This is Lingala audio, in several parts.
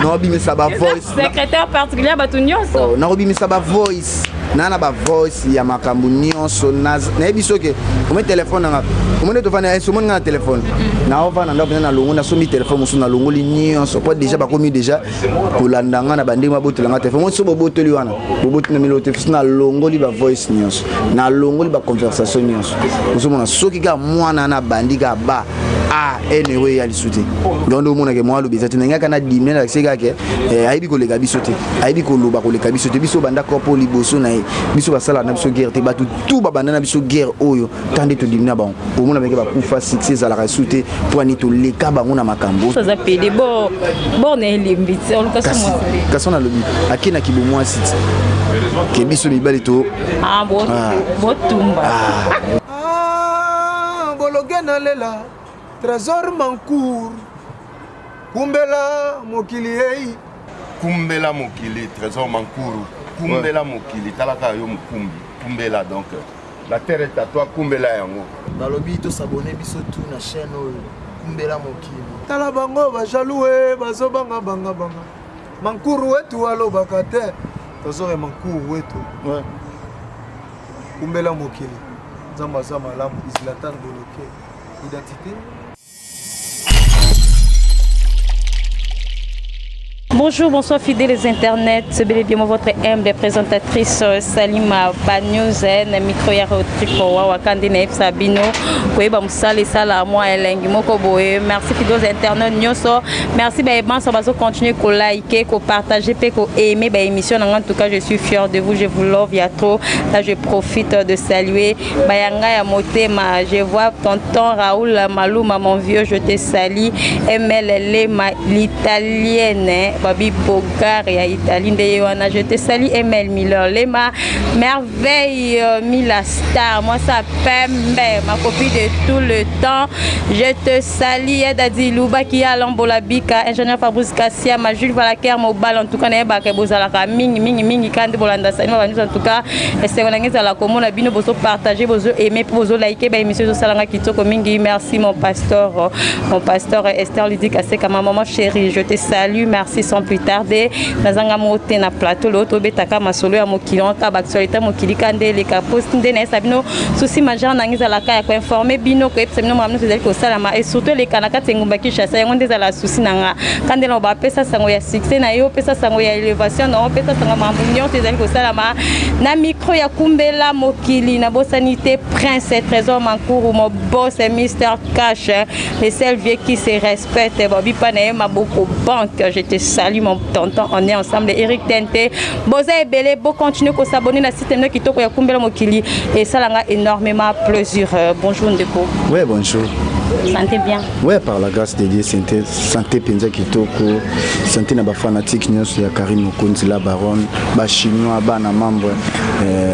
Non, mais ça va voice. Secrétaire particulier batunyoso. Non, mais ça va voice. Nana ba voice ya makambu nyonso na biso ke o téléphone na o to fana so na téléphone na o fana ndo na longo na so mi téléphone so na longo li nyonso ko déjà ba komi déjà kolandanga na bande ma botelanga téléphone mo so boteli wana boteli na milote na longo li ba voice nyonso na longo li ba conversation nyonso so mona so ki ga mwana na bandi ga ba anyway ya lisuti donc o mona ke mo alu bizati nga kana dimne na sega ke aibi ko le gabi sote aibi ko lo ba ko le gabi sote biso banda kopo liboso na biso basala na biso guerre te batu tout babanda na biso guerre oyo tande to dimna ba o mona meke ba kufa succès à la resute pour ani to le ka bango na makambo ça pede bo ne limbitsi on ka so mo kaso na lobi akina kibo moi site ke biso mibali to bo tumba bologena lela trésor mancour kumbela mokili kumbela mokili trésor mancour kumbela mokili talaka yo mukumbi kumbela donc la terre est à toi kumbela yango balobi to s'abonner biso tout na chaîne kumbela mokili tala bango ba jaloux bazo banga mankuru wetu alobaka te tozore mankuru wetu kumbela mokili nzamba za malamu Zlatan Boloke identité. Bonjour, bonsoir fidèles internets, c'est bel et bien votre humble présentatrice Salima Banyozen, micro ya Rodrigo Wakandi Naif Sabino, Kweba Moussale Sala moi Elengi Moko Boé. Merci fidèles internautes nyoso, merci ben ça va continuer ko liker, ko partager, ko aimer ben émission. En tout cas, je suis fier de vous, je vous love ya trop. Là, je profite de saluer Bayanga ya Motema, je vois tonton Raoul Malouma mon vieux, je te salue. MLL l'italienne Babi Bogar et Italie de Yohana, je te salue. Emel Miller, Lema merveille Mila Star, moi ça Pembe, ma copine de tout le temps. Je te salue. Dadi Louba qui a l'ambola bika, ingénieur Fabrice Kassia, ma Jules Valaker, Mobal en tout cas n'est pas que bozalaka mingi kandi bolanda ça en tout cas c'est on a la commune a bino bozo partager bozo aimer bozo liker ba émission salanga kitoko mingi. Merci mon pasteur Esther Lydie Kaseka, ma maman chérie, je te salue. Merci sans plus tarder. Nazanga mote na plateau l'autre betaka masolo ya mokili en ka actualité mokili kande le ka post ndene sabino souci majeur nangiza la ka ko informer bino ko sabino mamno tezali ko salama et surtout les kanaka tengumba ki chassa yango ndeza la souci nanga kande na ba pesa sango ya succès na yo pesa sango ya élévation na pesa sango mambo nyon tezali ko salama na micro ya kumbela mokili na bosanité prince trésor mancour mon boss Mr Cash les seuls vieux qui se respectent Bobby Pane ma beaucoup banque. Je te salue mon tonton, on est ensemble. Eric Tente Boza et Belé beau continuer à s'abonner à système qui toko ya kumbela mokili et ça l'a énormément plaisir. Bonjour Ndeko. Ouais, bonjour. Santé bien. Ouais, par la grâce de Dieu, santé penza kitoko, santé na ba fanatique nyonso ya Karim Mokonzi la baronne, ba chinois ba na membre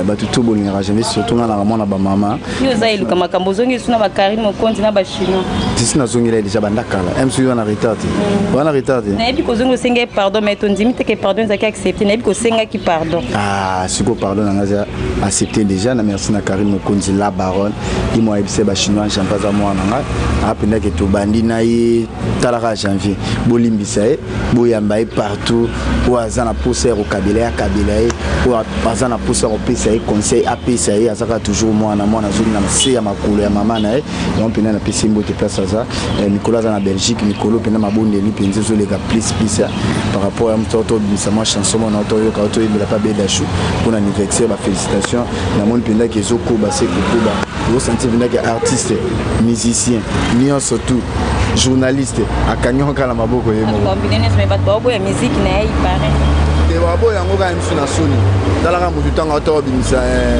ba tutu bolingara jamais surtout na mona ba mama. Yo za iluka makambo zongi suna ba Karim Mokonzi na ba chinois. Disi na zongi la déjà bandakala. MC yo na retard. Wana retard. Na ebi ko zongo senga pardon mais ton dimite que pardon zaki accepter. Na ebi ko senga ki pardon. Ah, siko pardon na accepté déjà na merci na Karim Mokonzi la baronne. Il m'a ebise ba chinois champaza moi na apenda ke to bandi na ye talaka janvier bolimbisa e boyamba e partout ou azana pousser au kabila e ou azana pousser au pesa e conseil apesa e azaka toujours moi na zone na se ya makolo ya mama na e on pena na pesa mbote place ça Nicolas na Belgique Nicolo pena mabonde ni penze zo les plus par rapport à mtoto bisama chanson mon auto yo ka auto il la pas bédachou pour anniversaire ba félicitations na mon pena ke zo ko ba se ko ba vous sentez venir que artiste musicien nion surtout journaliste akanyo kala maboko yemo combiner mais ba bobo ya musique na yi pare te babo yango ka msuna soni talaka mutu tanga to bimisa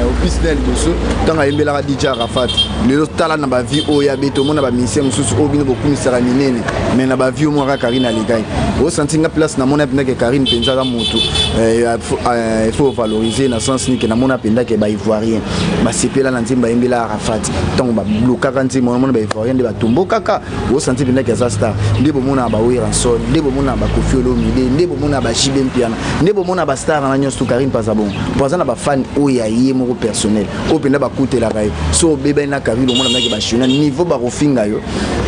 office del boso tanga yembela DJ Arafat lelo tala na ba vie o ya beto mona ba mission mususu o bino bokumisaka minene mais na ba vie mo ka Karine Aligai o sentinga place na mona pendake Karine penza ka mutu il faut valoriser na sens ni que na mona pendake ba ivoirien ba sepela na nzimba yembela Arafat tango ba bloka ka nzimba mona ba ivoirien de ba tumbo kaka o senti pendake za star ndebo mona ba wira son ndebo mona ba Kofi Olomide ndebo mona ba Jibe Mpiana nde bomona ba star na nyonso Karine Pazabon poza na ba fan oya ye moko personnel o penda ba kutela kai so bebe na Karine omona mneke ba shuna niveau ba kofinga yo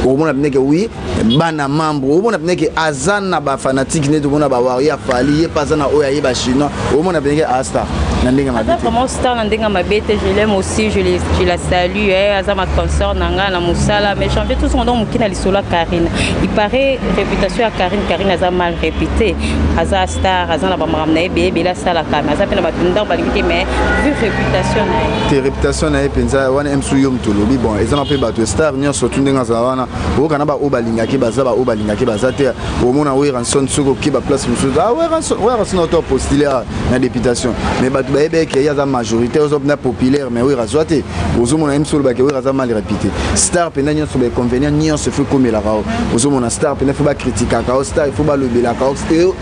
omona mneke oui bana mambo omona mneke azana ba fanatique ne tomona ba wa ya fali ye pazana oya ye ba shuna omona mneke a star na ndinga ma bete vraiment star na ndinga ma bete je l'aime aussi je la salue azama consort nanga na musala mais janvier tout son nom mukina lisola Karine il paraît réputation à Karine aza mal réputée aza star aza na ba maramna bebe la sala kama aza pena batunda balimite mais vu réputation na te réputation na penza wana emsu yom tolobi bon ezana pe bato star nyo surtout ndenga za wana o kana ba obalinga ke baza ba obalinga ke baza te o mona we ranson soko ki ba place musu ah we ranson auto postulé na députation mais bato ba ebe ke ya za majorité aux na populaire mais we razoate ozo mona emsu ba ke we raza mal réputé star pena nyo so be convenient nyo se fait comme la rao ozo mona star pena faut ba critiquer ka star il faut ba lobela ka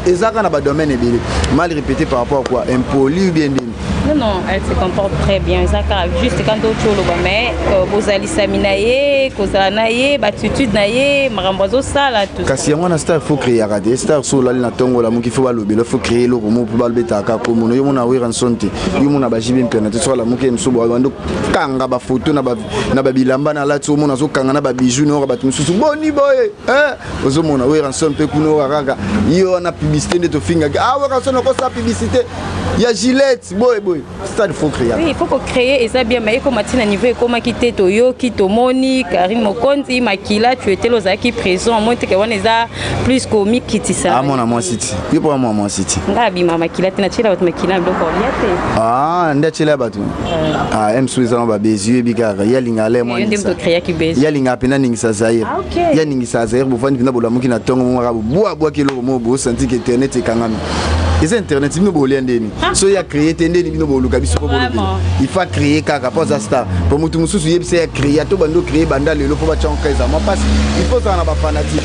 ezaka na ba domaine ebele mal répété par rapport à quoi impoli ou bien non, elle se comporte très bien. Ça juste quand tu es mais bozali saminaye, kozanaye, batitude naye, marambozo sala tout. Kasi yango na star faut créer des stars sur la na tongo la muki faut ba lobela faut créer le romo pour ba beta ka ko mono yo mona we ransonte yo mona ba jibe internet sur la muki msubo bando kanga ba photo na ba bilamba na la tu mona zo kanga na ba bijou no ba tumususu boni boy ozo mona we ransonte kuno raka yo na publicité de to finga ah we ranson ko sa publicité ya Gillette boy stade faut créer. Oui, il faut créer et ça bien mais comme matin à niveau comme quitter Toyo qui Tomoni Karine Mokonzi Makila tu étais là qui présent moi tu que on est plus comique qui ça. Ah mon amour city. Yo pour moi city. Ngabi mama Makila tena chila watu Makila ndo kwa liate. Ah nda chila batu. Ah em suizana ba bezieux bigara ya lingale moi. Yo ndimto créer ki bezi. Ya linga pena ningisa Zaire. Ya ningisa Zaire bo fandi pina bo la muki na tongo mo rabu boa kilo mo bo senti que internet ekangami. Les internet bino bolé ndeni so ya créer tendeni bino boluka biso ko bolé il faut créer kaka pour ça star pour mutu mususu yebisa ya créer to bando créer banda lelo po ba chonka ezama parce il faut ça na ba fanatique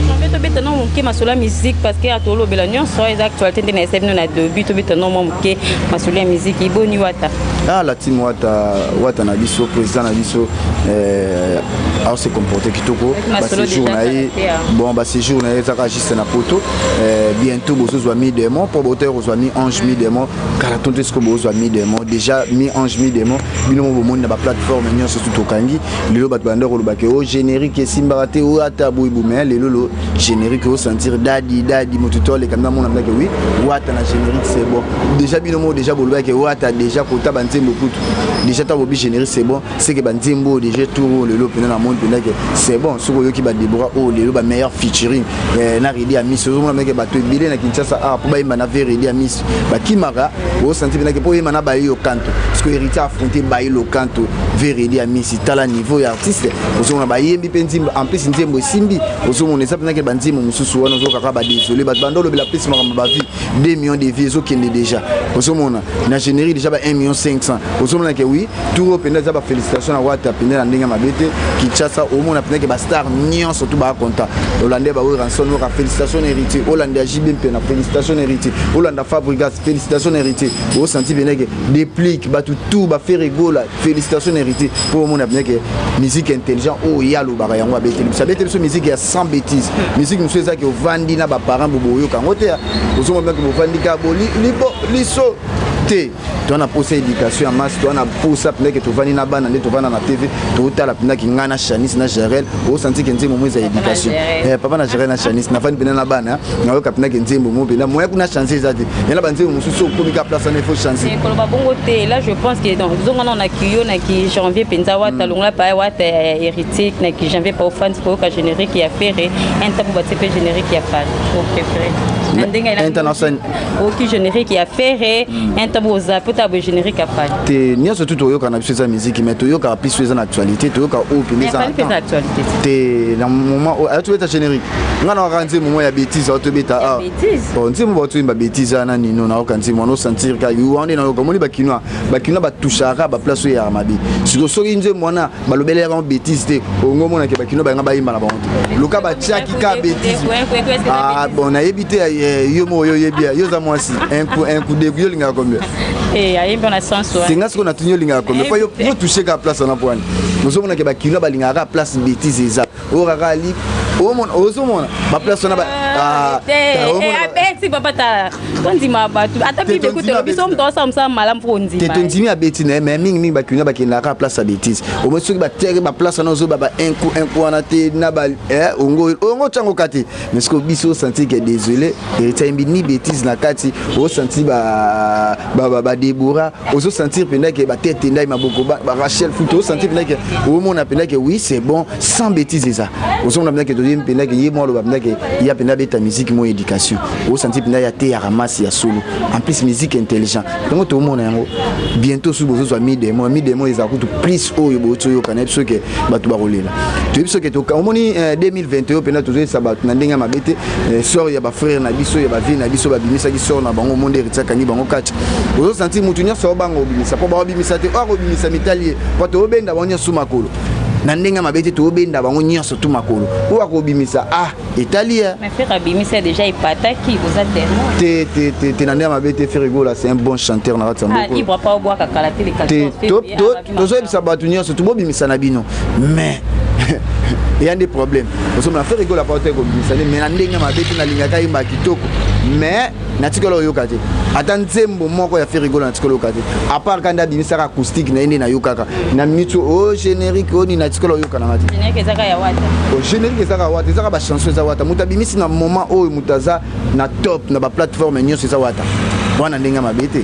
j'en vais to beta non ke masula musique parce que atolo belanyon so les actualités ndena ese na début to beta non mo ke masula musique iboni wata ah la team wata na biso président na biso alors se comporter kitoko ba séjour na bon ba séjour na ça juste na poto bientôt bozo zo mi démon pour boter aux amis ange mi démon karaton de ce que bozo mi démon déjà mi ange mi démon bino mo monde na ba plateforme nyo surtout tokangi lelo bat banda ko lobake o générique simbarate o atabu ibumé lelo générique au sentir dadi motutole comme mon amna que oui wata na générique c'est bon déjà bino mo déjà bolobake wata déjà kota banzembo kutu déjà ta bobi générique c'est bon c'est que banzembo déjà tout lelo pena na monde pena que c'est bon soko yo ki ba débora o lelo ba meilleur featuring na redi ami so mo amna que ba to bilé na Kinshasa ah pour ba imana faire redi ami ba kimara o sentir pena que pour imana ba yo canto parce que héritier affronter ba yo canto vers redi ami si tala niveau ya artiste ozo na ba yembi penzimba en plus nzembo simbi ozo mo nesa pena que banzimbo mususu wana zo kaka ba désolé ba bandolo be la plus ma ba vie 2 millions de vies zo kende déjà ozo mona na générique déjà ba 1,5 million ozo mona que oui tout pena za ba félicitations na wata pena na ndinga mabete Kinshasa au mona pena que ba star nion surtout ba content Hollande ba we ranson no félicitations héritier Hollande JB pena félicitations héritier Hollande Fabrigas félicitations héritier au senti pena que déplique ba tout ba faire rigola félicitations héritier pour mona pena que musique intelligent o yalo ba yango abete ça bete so musique ya sans bêtise musique nous ça que vandi na ba parents bobo yo kango te ozo mona que vandi ka boli liso te tu as posé éducation en masse tu as posé après que tu vas na bana tu vas na TV tu as la pina qui ngana Chanis na Jarel au senti que nzembo mo za éducation papa na Jarel na Chanis na fani pina na bana na yo kapina que nzembo mo pina mo ya kuna chancer ça yana ba nzembo mususu ko mika place na faut chancer ko ba bongo te là je pense que donc zonga na kiyo na ki janvier penza wata longa pa wata héritier na ki janvier pa fans ko ka générique qui a fait un tabu ba TP générique qui a fait au préféré international au générique qui a fait un tabu za tabu générique a fait te nia surtout to yo kana biso za musique mais to yo ka plus za actualité to yo ka open ça actualité te na moment tu veux ta générique ngana kanzi moment ya bêtise auto beta ah bon nti mo to imba bêtise na nino na kanzi mo no sentir ka you on na ko moni bakino ba touchara ba place ya mabi siko soki nze mona ba lobele ya bêtise te ongo mona ke bakino ba nga ba imba na ba honte luka ba tiaki ka bêtise ah bon na yebite yo mo yo yebia yo za moi si un coup de yo linga combien et ayi bon sens ouais c'est ngasiko na tunyo linga combien pa yo toucher ka place na poani nous mona ke bakino ba linga ka place bêtise eza o rara li o mona ba place na ba abeti beti papa ta tondi mabatu ata bibi écoute le biso mto samsa malam fondi te tondimi ya beti na mais mingi bakina bakina ka place à bêtise au moins soki ba terre ba place na zo ba un coup wana te na ba ongo chango kati mais ce que biso senti que désolé et ni bêtise na kati au senti ba Deborah au sentir pendant que ba tête ndai maboko ba Rachel Futo sentir pendant que au monde pendant que oui c'est bon sans bêtise ça au son pendant que deuxième pendant que yemo lo pendant que il y a pendant beta musique mon éducation au sentir pendant ya te ya ramasse ya solo en plus musique intelligent donc tout le monde bientôt sous bozo soit mi demo les akutu plus oyo bozo yo kana biso que batu ba rolela tu biso que to omoni 2021 pendant toujours ça ba na ndinga mabete sort ya ba frère na biso ya ba vie na biso ba bimisa ki sort na bango monde ritaka ni bango kati bozo sentir mutunya so bango bimisa po ba bimisa te o bimisa mitali po to obenda bonya suma kolo na ndinga mabete to obenda bango nyonso tu makolo o akobimisa italia mais frère bimisa déjà ipataki vous a tellement te na ndinga mabete Ferrigo là c'est un bon chanteur na ratsambo il boit pas boire kakala tele 14 février to zo bisa batu nyonso tu bobimisa na bino mais il y a des problèmes parce que na Ferrigo la porte ko bimisa mais na ndinga mabete na lingaka imba kitoko mais na tikolo yokate ata nzembo moko ya Ferrigo na tikolo yokate à part quand bimisa acoustique na ende na yokaka na mitu o générique oni na tikolo yokana ngati générique ezaka ya wata o générique ezaka wata ezaka ba chanson za wata mutabimisi na moment oyo mutaza na top na ba plateforme nyonso za wata bwana ndinga mabete.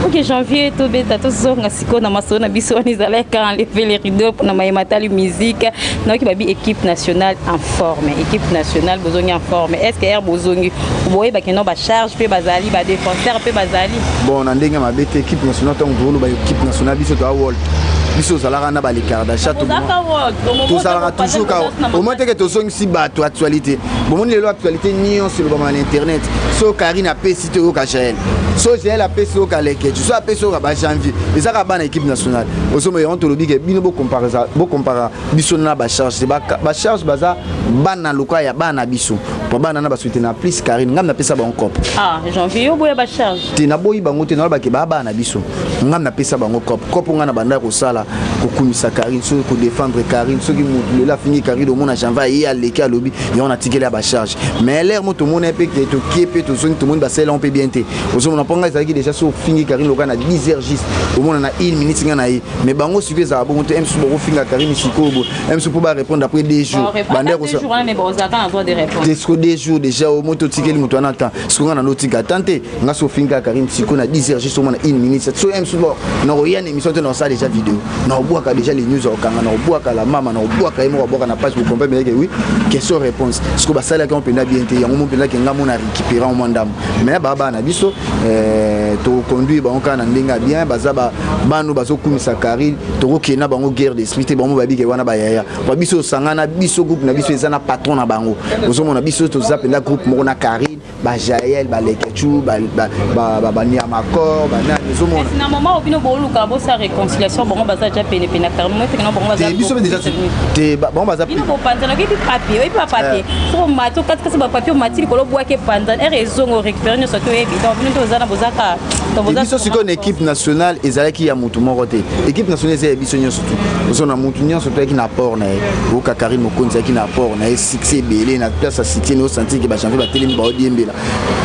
Ok, janvier, tout bête, tout ça, on a siko na maso na biso on izalé quand enlever les rideaux pour na matali musique. Donc il babi équipe nationale en forme, équipe nationale bozongi en forme. Est-ce que bozongi boye ba keno ba charge pe bazali ba défenseur pe bazali. Bon, na ndinga mabete équipe nationale tant ngolo ba équipe nationale biso to world. Biso zalaka na ba l'écart d'achat tout. Tout ça toujours au moins que to zongi si ba to actualité. Bon mon actualité nion sur le internet. So Karine a pe cité au Kachael. So j'ai la pe so Kaleke. Tu sois pe so ba janvier. Les arabes na équipe nationale. Au sommet on te le dit que bino bo compara biso na ba charge c'est ba charge baza bana loka ya bana biso. Pour bana na ba soutenir plus Karine ngam na pe ça ba encore. Ah, janvier yo boya ba charge. Te na boyi bango te na ba ke ba bana biso. Ngam na pe ça ba encore. Kopo ngana banda ko sala ko kumisa Karine so ko défendre Karine so ki mutu la fini Karine au monde à janvier et à l'équipe lobby et on a tiré la ba charge. Mais l'air moto mon épée que to kiepe to zone tout le monde ba celle on peut bien te. Au sommet on ponga ça qui déjà so fini Karine loka na 10h juste. Au monde na 1 minute ngana yi. Mais bango suivez ça bon te MC bo finga Karine sikobo. MC pour ba répondre après 2 jours. Banda ko ça. Mais bon ça quand on doit de répondre. Desco 2 jours déjà au moto ticket moto en attend. Ce qu'on a notika tenter. Na so finga Karine siko na 10h juste au monde 1 minute. So MC bo na rien émission dans ça déjà vidéo. Na boaka déjà les news au kanga na boaka la mama na boaka imo boaka na page vous comprenez mais oui question réponse. Ce que ba sala quand on peut na bien te yango mo peut na kenga mo na récupérer en mandam. Mais baba na biso to conduit ba on kana ndinga bien bazaba banu bazo kumisa Karine to kokena bango guerre d'esprit te bango babi ke wana ba yaya. Ba biso sangana biso groupe na biso ezana patron na bango. Ozo mona biso to zapenda groupe mo na Karine ba Jaël ba Lekechu ba Niamakor ba na ozo mona. Na moment obino bo luka bo sa réconciliation bango baza ja pene pene carrément te bango baza. Biso déjà te bango baza. Bino bo panzana ki papier, oui pas papier. Pour mato kat ka ba papier mati ko lo boa ke panzana et raison au récupérer no soto e bidon bino to zana bozaka. Biso siko une équipe nationale ezalaki ya mutu moko te. Équipe nationale c'est biso nyonso tu. Ozo na mutu nyonso to ki na port na e. O ka Karine Mokonzi ki na port na e succès belé na place à cité no senti ke ba janvier ba télé ba odiembela.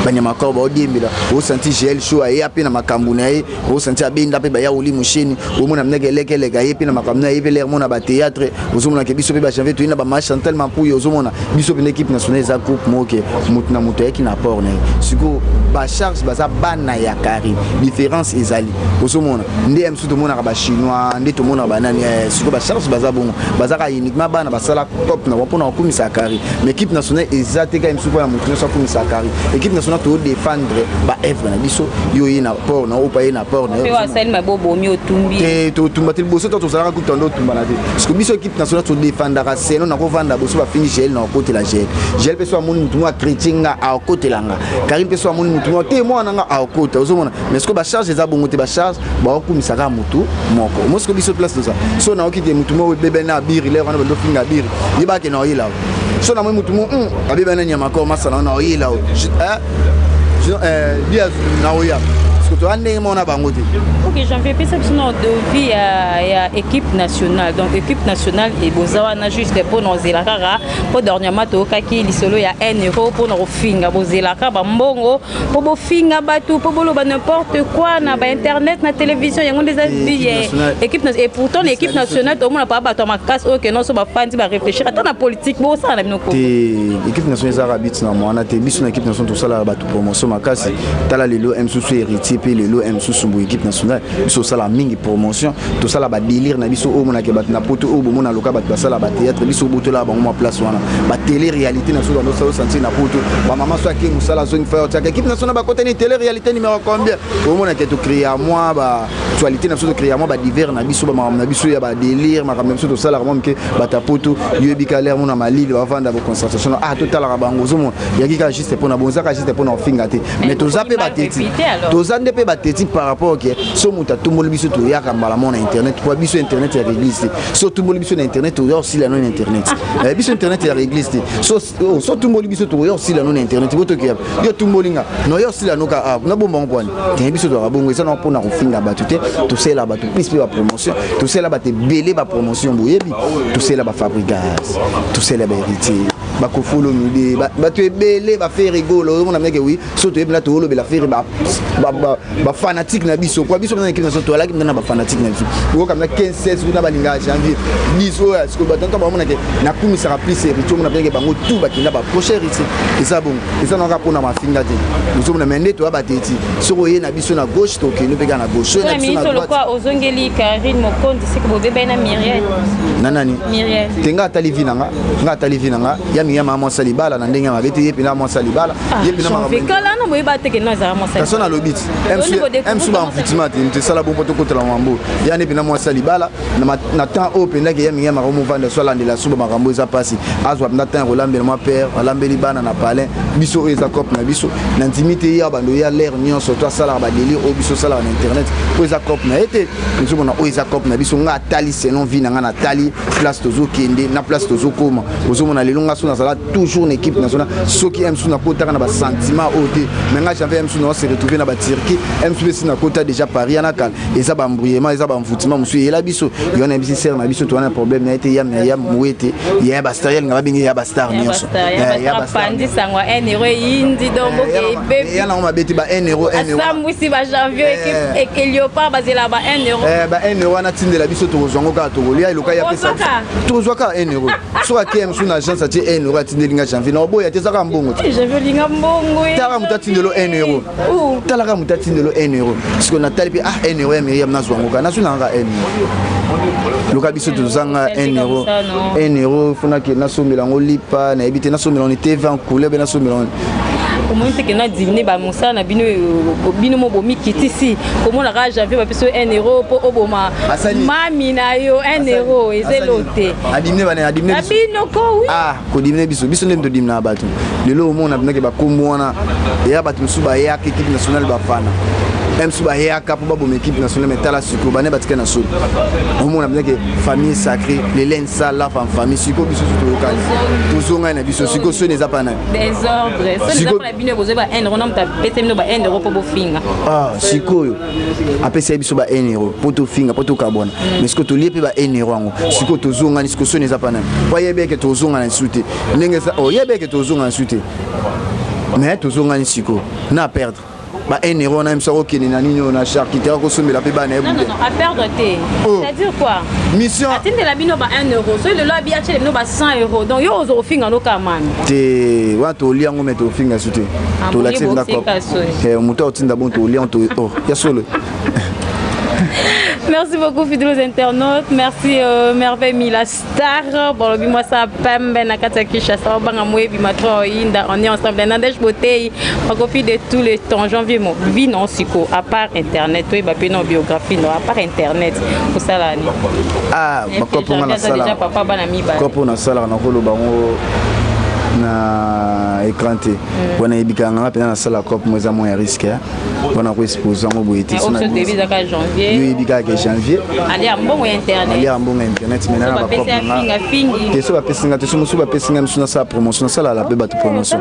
Banyama ko ba odiembela. O senti GL show a yapi na makambu na e. O senti abenda pe ba ya oli musheni. O mona mneke leke ga yepi na makambu na e pe l'air mona ba théâtre. Ozo mona ke biso pe ba janvier to ina ba match tellement pour ozo mona biso pe l'équipe nationale za groupe moke mutu na mutu ki na port na e. Siko ba charge baza bana ya Karine. Différence ezali oso mona ndé msu to mona ba chinois ndé to mona ba nani siko ba charge baza bon baza ka uniquement bana ba sala top na pona ko kumisa Karine mais équipe nationale ezate ka msu ko na mutu so kumisa Karine équipe nationale to défendre ba evre na biso yo yina port na o pa yina port na yo wa sel ma bobo mi otumbi to tumbatil boso to sala ku tondo tumbana te parce que biso équipe nationale to défendre ka seno na ko vanda boso ba fini gel na côté la gel pe so amoni mutu mo chrétien a côté langa Karine pe so amoni mutu mo te mo na a côté ozo mona mais ce que ba charge eza bongo te ba charge ba okumisa ka mutu moko mo ce que biso place ça so na okite mutu mo bebe na biri le wana ba lofinga biri yiba ke na oyila so na mo mutu mo abebe na nyama ko masala na oyila dia na oya parce que tu as ndenge mona bango te. OK, janvier puis c'est sinon de vie à équipe nationale. Donc équipe nationale et bozawana juste pour nos zelakara pour dernièrement to kaki lisolo ya 1 euro pour nos finga bozelaka ba mbongo pour bo finga batu pour bolo ba n'importe quoi na ba internet na télévision yango des billets équipe nationale et pourtant l'équipe nationale tout le monde pas ba to makas o que non so ba fandi ba réfléchir ata na politique bo ça na bino ko. Équipe nationale za rabit na mwana te biso na équipe nationale tout ça la batu promotion makasi tala lelo M sous héritier puis lelo M sous sumbu équipe nationale biso ça la mingi promotion tout ça la ba délire na biso o mona ke bat na poto o bo mona loka bat ça la ba théâtre biso boto la ba mo place wana ba télé réalité na so dans ça sentir na poto ba maman so ki musala zone faire ta équipe nationale ba côté ni télé réalité numéro combien o mona ke to créer à moi ba actualité na so to créer à moi ba divers na biso ba maman na biso ya ba délire ma même so to ça la vraiment ke ba ta poto yebi ka l'air mona malili ba vendre vos concentration ah total la bango zo mon ya ki ka juste pour na bonza ka juste pour na finga te mais to zape ba teti to zande pe ba teti par rapport ke so muta tout monde biso to ya ka mbala mon internet pour biso internet ya régliste so tout monde biso na internet to aussi la non internet biso internet ya régliste so tout monde biso to aussi la non internet boto ke yo tout molinga no yo aussi la no ka na bomba ngwani te biso to rabongo ça non pour na finga ba tuté to c'est là ba to plus ba promotion to c'est là ba te belé ba promotion boyebi to c'est là ba fabricage to c'est là ba héritier ba ko follow nous ba to belé ba faire rigolo on a mec oui so to ebla to lo la faire ba fanatique na biso kwa biso na équipe nationale to la ki na ba fanatique na biso ko comme na 15 16 na ba linga janvier biso est-ce que ba tanto ba mona ke na kumisa ka plus héritier on a bien ke bango tout ba kinda ba prochain héritier et ça bon et ça non ka pona ma finga te nous sommes na mende to ba teti so ko ye na biso na gauche to ke no pega na gauche na biso na droite quoi ozongeli Karine Mokonzi c'est que bobé na Myriel nanani Myriel tenga tali vinanga nga tali vinanga ya mi ya mama salibala na ndenge mabete ye pina mama salibala ye pina mama kala na moyi ba teke no za mama salibala personne a lobit M sous ba mfutima te sala bon poto kotela mambo ya ne pina mama salibala na temps au pena ke ya mi ya mama vanda so lande la suba makambo za pasi azwa na temps rolambela ma père rolambeli bana na palais biso eza cop na biso na intimité ya bando ya l'air nion so to sala ba délire o biso sala na internet o eza cop na été nous mona o eza cop na biso nga tali selon vie na nga na tali place tozo kende na place tozo koma ozo mona lelo nga so na sala toujours une équipe nationale soki M sous na kota na ba sentiment oté mais nga j'avais M sous na se retrouver na ba Turquie M sous na kota déjà Paris na kal eza ba mbrouillement eza ba mfoutima musu yela biso yona biso ser na biso to na problème na été ya mouete ya ba star nga bingi ya ba star nyonso ya ba pandi sangwa 1 euro indi dombo ke bébé ya na ma beti ba 1 euro asamwisi ba janvier équipe et Léopard bazela ba 1 euro ba 1 euro na tindela biso to zongo ka to golia iloka ya pesa to zoka 1 euro so ka KM sous na agence ati 1 euro atindelinga janvier na oboya te saka mbongo te janvier linga mbongo tala mutatindelo 1 euro tala ka mutatindelo 1 euro parce que na tali pe 1 euro ya Myriam na zongo ka na suna nga 1 euro loka biso to zanga 1 euro 1 euro funa ke na somela ngolipa na ebite na somela on était 20 couleur be na somela comment c'est que na dîner ba musa na bino mo bomi kitisi comment la rage avait ba biso 1 euro pour oboma mami na yo 1 euro ezelote adimne bana adimne bino ko oui ko dimne biso ndem to dimna batu lelo mo na bnake ba komona ya batu suba ya équipe nationale ba fana même suba ya ka pour ba équipe nationale metala siko bane batika na so mo na bnake famille sacrée les laines sales la famille siko biso to lokal to zonga na biso siko so neza pana désordre so neza pana bino boze ba 1 euro na mta pete mino ba 1 euro pour bo finga siko yo apesa biso ba 1 euro pour to finga pour to carbone mais siko to liepe ba 1 euro ngo siko to zonga ni siko so neza pana kwa yebeke to zonga na sute ndenge sa yebeke to zonga na sute mais to zonga ni siko na perdre ba 1 euro na msako kene na nini na charcuterie ko somela pe ba na non à perdre te c'est-à-dire quoi mission atinde la bino ba 1 euro so le lobby a chele bino ba 100 euros donc yo ozo finga no kamani te wa to liango me to finga sute to la tine d'accord muto otinda bon to lian to ya solo. Merci beaucoup fidèles internautes, merci Merveille Mila Star. Bon, moi ça pembe na kataki chassa banga mwebi matro inda on est ensemble Nadège Beauté, on copie de tous les temps janvier mo vie non siko à part internet, oui ba pe non biographie non à part internet pour ça là ni. Ba kopo na sala. Déjà papa bana mi ba. Kopo na sala na kolo bango na na écran te wana yebika nga pena na sala cop moi za moins risque wana ko expose ngo boyete sona début de janvier yo yebika ke janvier ali ambongo internet ali ambongo internet mais na ba cop nga te so ba pesinga te so musu ba pesinga musu na sa promotion sala la pe ba promotion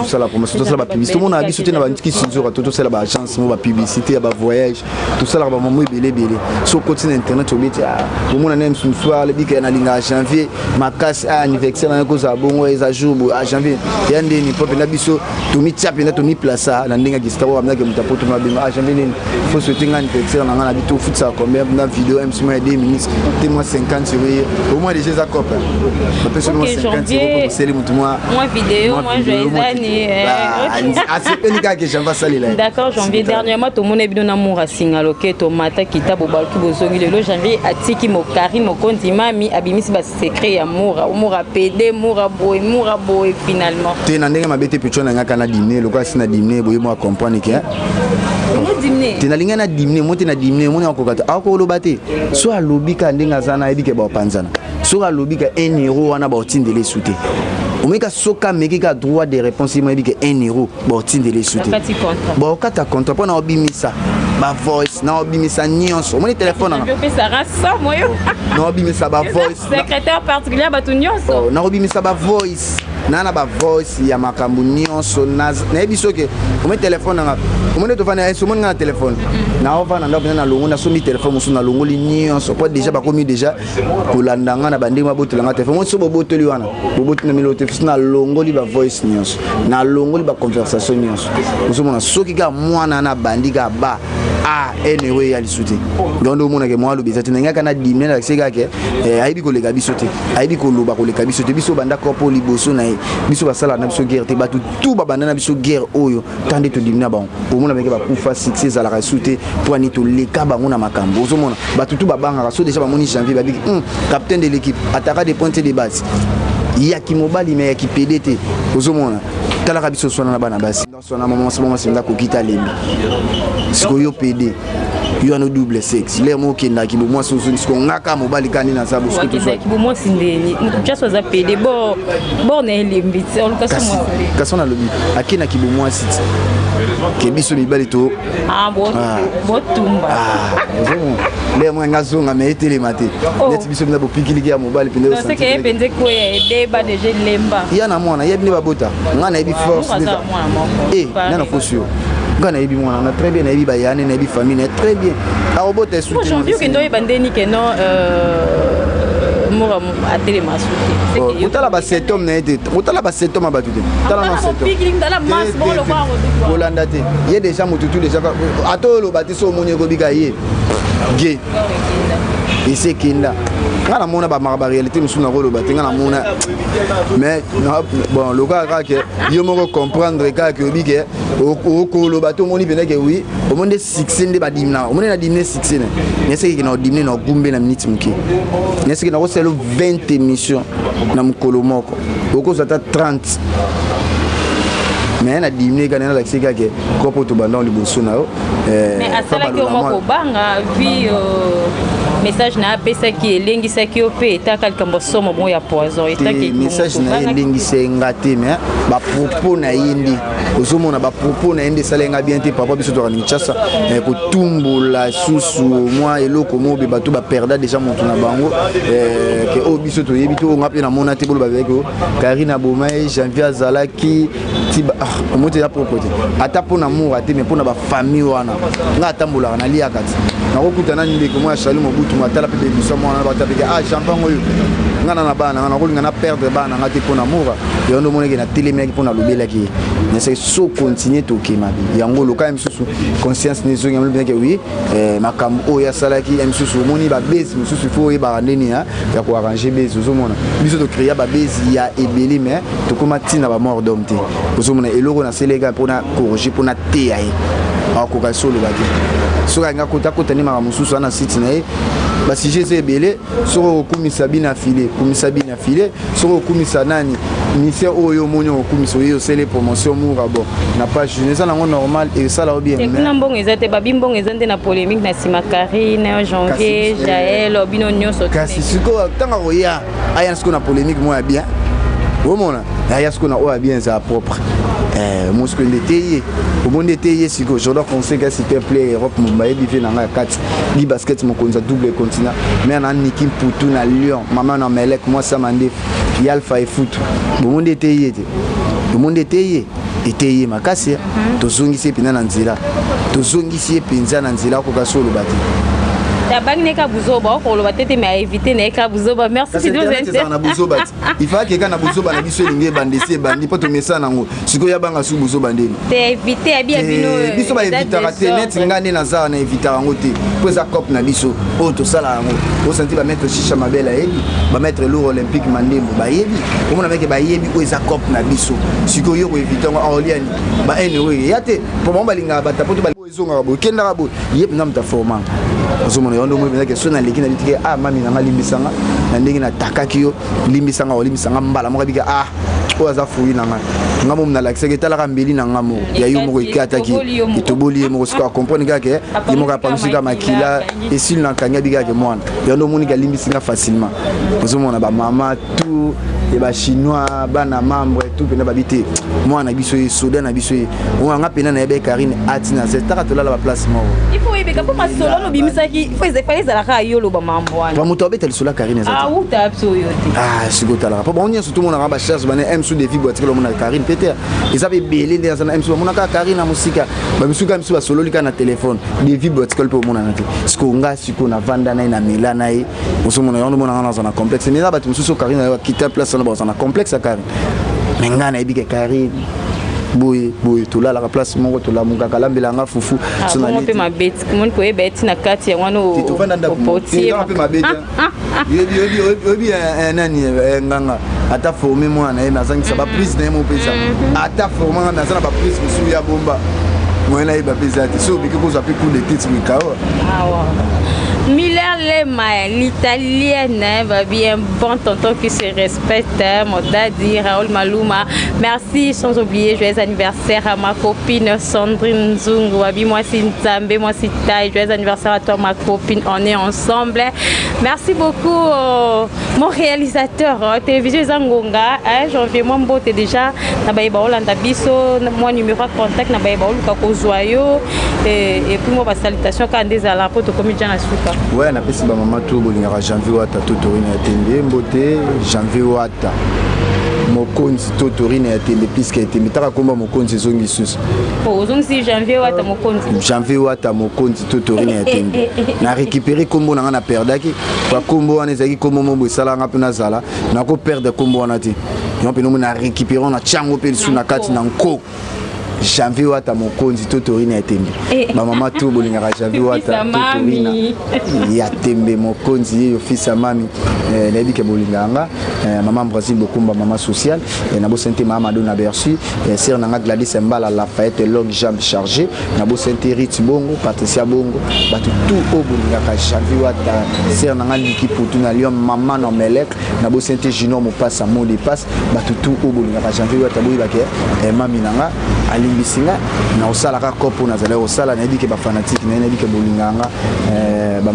ça la promotion ça la publicité mon abi soutien na ba ntiki sinzo tout ça la ba agence mo ba publicité ba voyage tout ça la ba mo belé so continue internet obeti au mon même soir le bika na linga janvier makasi anniversaire na ko za bongo eza jour à janvier yande ni pop na biso to mi tap na to mi plaça na ndinga gistabo amna ke mutapo to ma bima janvier ni faut souhaiter un anniversaire na na bito foot ça combien na vidéo MC moins 2 minutes te moi 50 sur au moins déjà ça cop ma personne moi 50 pour c'est le moi vidéo moi joyeux année c'est penika que j'en va saler là d'accord janvier dernièrement to mon ebino na moura singalo ke to mata kitabo balki bozongi lelo janvier atiki mo Karine mo konti mami abimisi ba secret ya moura PD moura boy finalement te na ndenge mabete picho na ngaka na dîner lokwa sina dîner boye mo comprendre que te na linga na dîner mo te na dîner mo na kokata akolo bate so alobika ndinga zana ebike ba panzana so alobika 1 euro wana ba otindele souté omeka soka mekika droit de réponse mo ebike 1 euro ba otindele souté ba okata contrat pona obimisa ba voice na obimisa nyonso omoni téléphone na opesa rasa moyo na obimisa ba voice secrétaire particulier ba nyonso na obimisa ba voice na ba voice ya makambu nyonso na ebiso ke omoni téléphone na omoni to fana eso moni na téléphone na ova na ndako na longo na somi téléphone musu na longo li nyonso po déjà ba komi déjà kolandanga na bandinga botolanga téléphone so bobotoli wana boboti na milote na longo li ba voice nyonso na longo li ba conversation nyonso musu mona soki ka mwana na bandika ba anyway ya lisuti ngondo mona ke mwa lo bizati na ngaka na dimne na seka ke aibi ko lega biso te aibi ko loba ko lega biso te biso banda kopo liboso na biso basala na biso guerre te batu tout babanda na biso guerre oyo tande to dimna ba omona meke ba kufa succès za la rasute pour ani to leka bango na makambo ozomona batu tout babanga so déjà ba moni janvier ba biki capitaine de l'équipe attaquant des points de base yaki mobali mais yaki PDT ozomona talaka biso sona na bana basi sona maman c'est ko kita lembi siko yo PD yo ano double sexe les mots qui na ki bo moi so siko ngaka mobali kani na sabu siko to so ki bo moi sindeni just za PD bo na lembi on ka sona lobi akina ki bo moi siti ke biso mibali to bo tumba les mots ngazonga mais etele mate net biso na bo pikiliki ya mobali pende c'est que pende ko ya ba déjà lemba ya na mwana yebni babota ngana ebi force nana fosio ngana ebi mwana na très bien na ebi bayane na ebi famille très bien a robot est soutenu aujourd'hui que ndo ebandeni que non mora atele masuti utala ba cet homme na été utala ba cet homme abatuté tala non cet homme tala mas bon le voir Holanda te ye déjà mututu déjà ato lo batiso monye ko bika ye gay ese kinda ngana mona ba maraba réalité musu na rolo batenga na mona mais bon le gars que yo moko comprendre ka que bike o ko lo bato moni bena ke oui o monde succès nde ba dimna o monde na dimne succès ne c'est que na dimne na gumbe na minute muke ne c'est que na ko 20 émissions na mukolo moko oko zata 30 mais na dimne kana la sika ke kopo to banda liboso na mais asala ke moko banga vi message na pesa ki elengisa ki opé ta kalkambo somo bon ya poison eta ki message na elengisa ngate mais ba propos na yindi ozomona ba propos na yindi salenga bien te papa biso to ka Kinshasa ko tumbola susu moi eloko mo be bato ba perda déjà montu na bango ke o biso to yebi to ngapi na mona te bolo ba veko Karina Bomai janvier azalaki tiba moto ya propreté ata pona moura te mais pona ba famille wana nga tambola na liakati na kokutana ndeko mo ya Salut Mobutu matala pe biso mwana ba tapeke champagne oyo ngana na bana ngana kolinga na perdre bana ngati pona moura yondo moneke na telemeki pona lobela ki mais c'est so continuer to kemabi yango loka msusu conscience nezo ngamle bien que oui makambo oyo salaki msusu moni ba base msusu faut y ba ndeni ya ko arranger base ozomona biso to créer ba base ya ebeli mais to koma tina ba mort d'homme te ozomona eloko na selega pona corriger pona te ai akoka solo ba te soka nga kota ni mara mususu na site na ba sujet c'est belé soko kumisa bina filé soko kumisa nani mission oyo monyo kumisa oyo c'est les promotions moura bon na page jeunesse na normal et ça là bien mais na mbongo ezate ba bimbongo ezande na polémique na sima Karine janvier Jaël obino nyonso kasi siko tanga roya aya siko na polémique moi bien au mona ya ce qu'on a oya bien ça propre mon ce que ndeteye au monde ndeteye si que je dois conseiller que s'il te plaît Europe mbaye bife na nga 4 bi basket mon konza double continent mais na Niki Mputu na Lyon maman na Melek moi ça mande ya Alpha et foot au monde ndeteye au monde ndeteye eteye makasi tozongisi pina na nzela tozongisi pinza na nzela ko kasolo bati Merci de nous intéresser. Il faut que quand Buzoba na biso linge bandesi bandi poto mesa nango. Siko ya banga su Buzoba ndeni. Te éviter abia bino. Biso ba éviter rater net ngane na za na éviter ngo te. Poza cop na biso. O to sala ngo. O senti ba mettre shisha mabela yebi. Ba mettre l'euro olympique mandembo ba yebi. O mona meke ba yebi o eza cop na biso. Siko yo ko éviter ngo Orliani. Ba ene we yate. Po mo balinga bata poto ba ezonga bo kenda rabo. Yep nam ta forma. Ozomona yondo mo bina ke sona leki na bitike mami na limbisanga na ndenge na takaki yo limbisanga o limbisanga mbala mo bika o aza fuyi na nga ngamo mna la kiseke tala kambeli na ngamo ya yo mo ikataki itoboli mo ko comprendre ga ke mo ka pamsika makila esil na kanya bika ke mwana yondo moni ga limbisinga facilement ozomona ba mama tout et ba chinois bana membre tout pena babité mwana biso e soda na biso e nga pena na ebe Karine atina c'est taka to la place mo il faut ebe kapo masolo no bimisaki faut ezefali za la ka yolo ba mambwana ba muto betel sur la Karine za ou ta abso yote sigota la pa on y surtout mon ba cherche bana m sous défi boîte que mon Karine Peter ils avaient belé dans un m sous mon ka Karine na musika ba misuka msu ba solo lika na téléphone défi boîte que pour mon anati siko nga siko na vanda na mila na e muso mon yondo mon na complexe mais là ba muso Karine na quitter place na ba na complexe à Karine mais nga na ebike Karine boy to la place mon to la muka kalambela nga fufu so na pe mabeti kumoni ko ebeti na kati ya ngano opoti pe mabeti yebi nani nganga ata former moi na ema zangi ba prise na mo pesa ata former na sana ba prise musu ya bomba moi na eba pesa ti so biki ko za pe coup de titre mikao Miller Lema, l'italienne, va bien bon tonton qui se respecte, mon daddy Raoul Maluma. Merci, sans oublier, joyeux anniversaire à ma copine Sandrine Zungu. Wabi, moi c'est Nzambe, moi c'est Taï. Joyeux anniversaire à toi, ma copine, on est ensemble. Merci beaucoup, mon réalisateur, télévision Zangonga. Janvier, moi, m'bote déjà, Nabaïba Olanda Biso, mon numéro de contact, Nabaïba Oluka Kozoyo. Et puis, moi, salutation quand des ala pour te commettre dans la souka. Ouais, na pesi ba mama to bolingaka Janvier Wata Totorine ya Tembe mbote Janvier Wata mokonzi Totorine ya Tembe puisque Tembe taka komba mokonzi zongi susu ozongi Janvier Wata mokonzi Janvier Wata mokonzi Totorine ya Tembe na récupérer kombo na nga perdaki ba kombo wana ezaki kombo mo sala nga pe na zala na ko perdre kombo wana te yo pe no na récupérer na chango pe su na kati na nko Janvier Wata mokonzi Totorine ya Tembe ba mama to bolingaka Janvier Wata Totorine ya Tembe mokonzi yo fils mami na bike bolinganga maman Brazil bokumba maman sociale na bo santé mama Madonna Bercy sœur nanga Gladys Mbala Lafayette longue jambe chargée na bo santé Rit Bongo Patricia Bongo batu tout o bolingaka Janvier Wata sœur nanga Niki Mputu na Lyon maman no Melek na bo santé Junior Mopassa Modi Pass batu tout o bolingaka Janvier Wata boyi bake mami nanga bisinga na osala ka kopo na zala osala na yebike ba fanatique na yebike bolinganga ba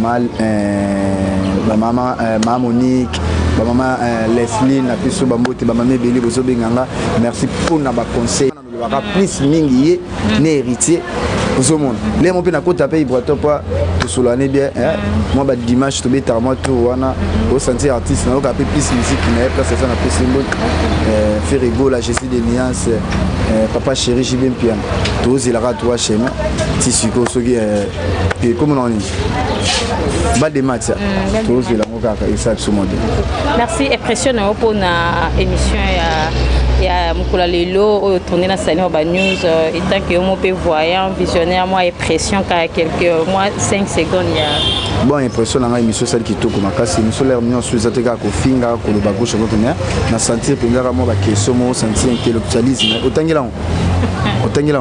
mama Monique ba mama Leslie na piso ba mbote ba mama Beli bozo benganga merci pour na ba conseil na plus mingi ye ne héritier ozomona les mon pe na kota pe ibrato pa to solane bien moi ba dimanche to beta moi to wana au sentir artiste na ka pe plus musique na place ça na plus symbole faire rigolo je suis des nuances papa chéri j'ai bien piano to zilaka toi chez moi tissu ko soki et comment on dit ba de match to zilaka ka isa sur monde merci impression na pour na émission ya mukula lelo tourner na Sani Oba News et tant que on peut voyant visionnaire moi impression qu'à quelques mois 5 secondes il y a bon impression na émission celle qui toko makasi émission l'air mignon sur zateka ko finga ko le bagouche ko tenir na sentir pendant moi ba question mo sentir intellectualisme otangila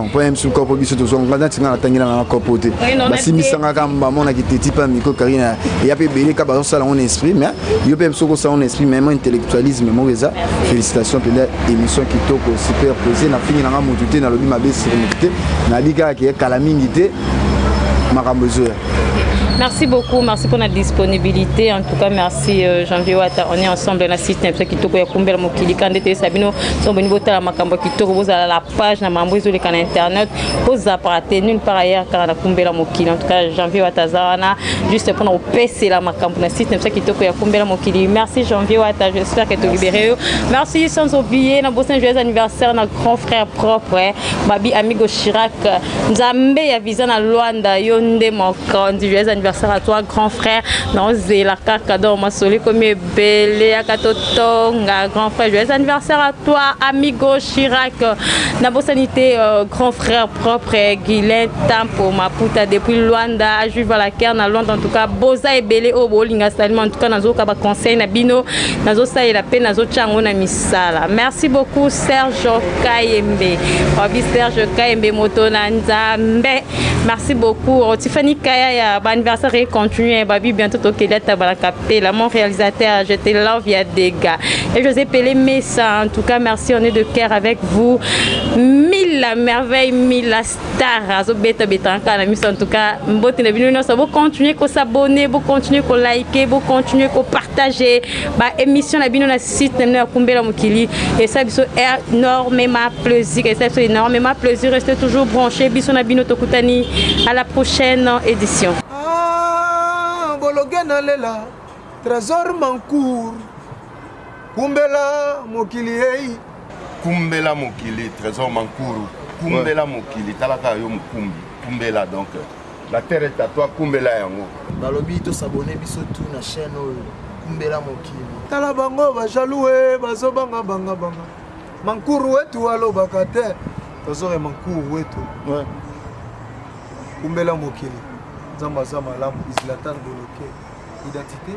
on peut même sur corps biso to so ngana tinga na tangila na corps te basi misanga kamba mona ki teti pa miko Karina ya pe belé ka ba so la on esprit mais yo pe so ko ça on esprit même intellectualisme mo reza félicitations pour l'émission qui toko super posé na fini na motuté na lobi mabe sérénité na bika ki kala mingi te makambo zo Merci beaucoup, merci pour notre disponibilité. En tout cas, merci Janvier Wata. On est ensemble dans le site Kitoko ya Kumbela Mokili. Quand vous Sabino, son bon niveau de la Makambo Kitoko, vous avez la page, na mambo sur le canal internet, vous apparatez nulle part ailleurs car la Kumbela Mokili. En tout cas, Janvier Wata Zana, juste pour nous passer la Makambo dans le site Kitoko ya Kumbela Mokili. Merci Janvier Wata, j'espère que tu es libéré. Merci sans oublier, dans le joyeux anniversaire, notre grand frère propre, Babi Amigo Chirac, Nzambe ya visa na Luanda, Yonde Mokon, joyeux anniversaire à toi, grand frère. Non, c'est la cadeau, ma solé comme belle, à Katotonga, grand frère. Joyeux anniversaire à toi, Amigo Chirac. Nabo sanité, grand frère propre, Guilain Tampo, Maputa, depuis Luanda, à Juve à la Caire, na Luanda, en tout cas, Boza et Belé, au Bolinga, en tout cas, Nazo Kaba Conseil, Nabino, Nazo Sa et la paix, Nazo Chango, Namisala. Merci beaucoup, Serge Kayembe. Babi Serge Kayembe, Moto Nzambe. Merci beaucoup. Tiffany Kaya, anniversaire et continue. Babi, bientôt au Kéliat, Tabalakapela. Mon réalisateur, je te love, il y a des gars. Et José Pelé Messa, en tout cas, merci, on est de cœur avec vous. Mille merveilles, mille stars. En tout cas, vous continuez à s'abonner, vous continuez à liker, vous continuez à partager. Émission la bino na site na Kumbela Mokili et ça biso énormément plaisir et ça fait énormément plaisir. Restez toujours branchés biso na bino tokutani à la prochaine édition. Ah bologena lela trésor Mancour Kumbela Mokili hey Kumbela Mokili trésor Mancour Kumbela Mokili talaka yo mukumbi Kumbela donc la terre est à toi Kumbela yango balobi to s'abonner biso tout na chaîne Kumbela Mokili tala bango bajaloué bazobanga banga banga Mankuru wetu alobaka te tozore Mankuru wetu Kumbela Mokili Zamba Zama Lam Islatan Boloke identité